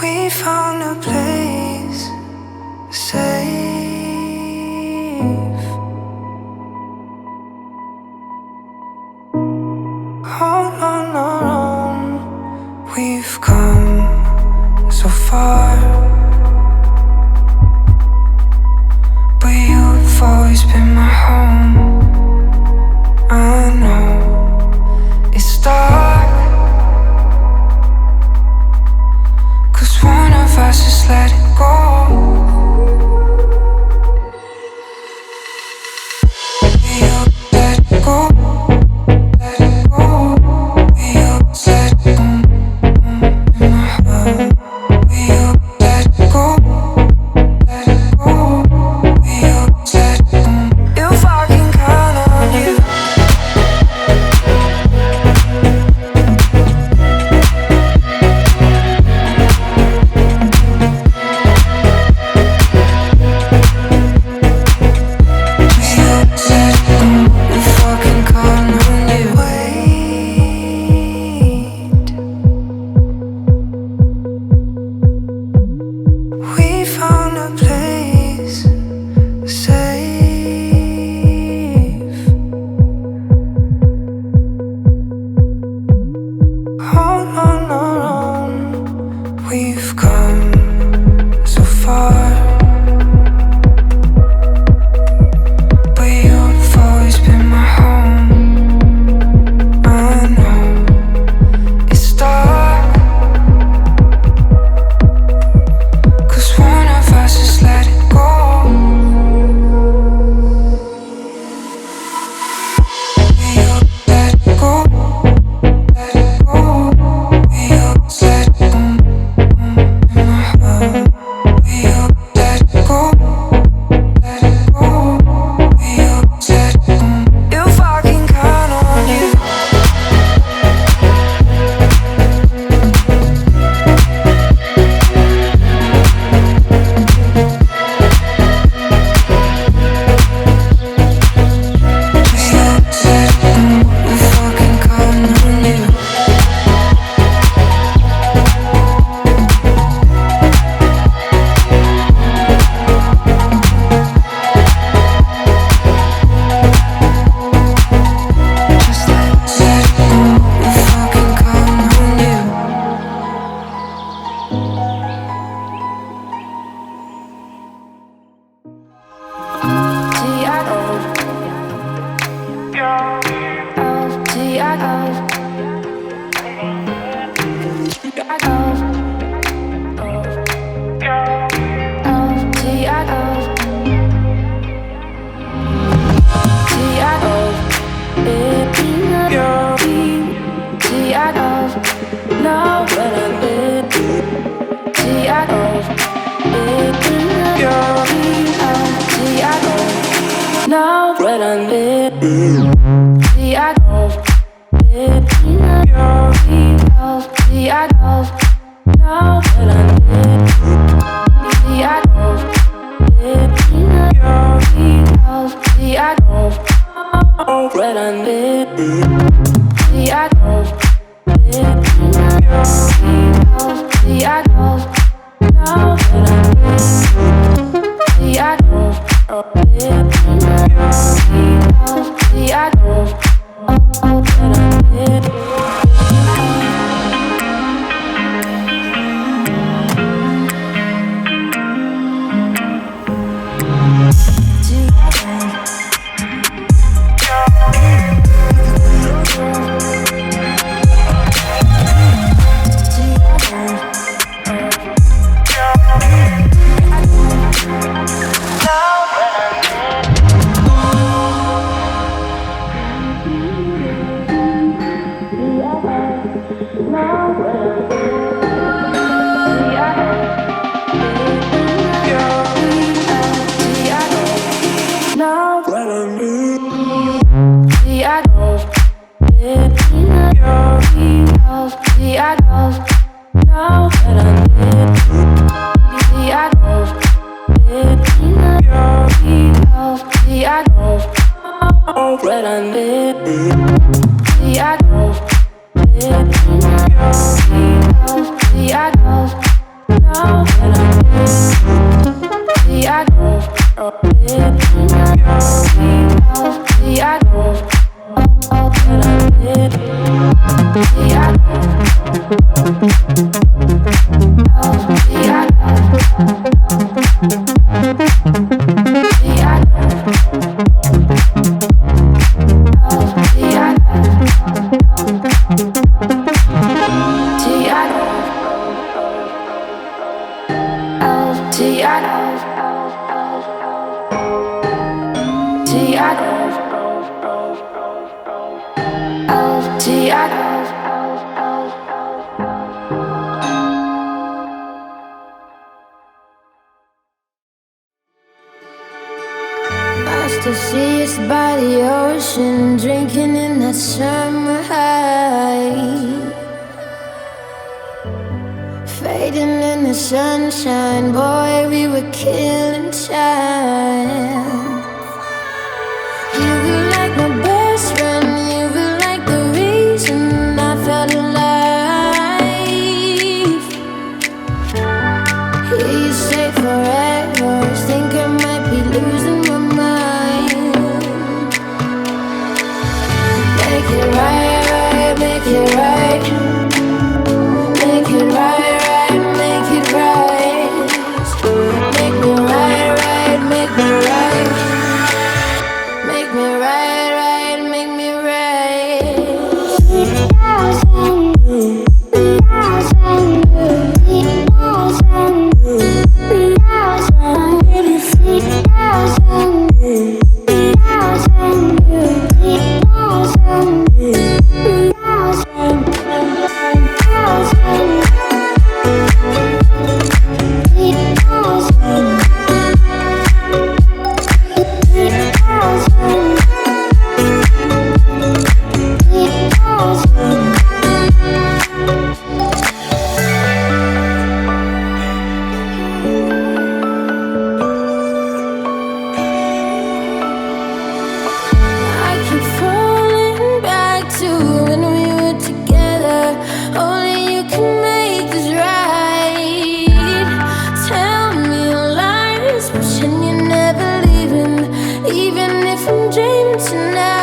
We found a place safe. All on our own, we've come so far, but you've always been my home. I know it's dark, 'cause one of us just let it go. You let it go. When I need the I don't need the I don't know when I need the I don't need the I don't when I need. To see us by the ocean, drinking in that summer high, fading in the sunshine. Boy, we were killing time. You were like my best friend, you were like the reason I felt alive. Hear you say forever, think I might be losing my mind. Make it right, make it right. Make it right, make it right. Make me right, make me right. Make me right, make me right. 3,000 Even if I'm dreaming tonight.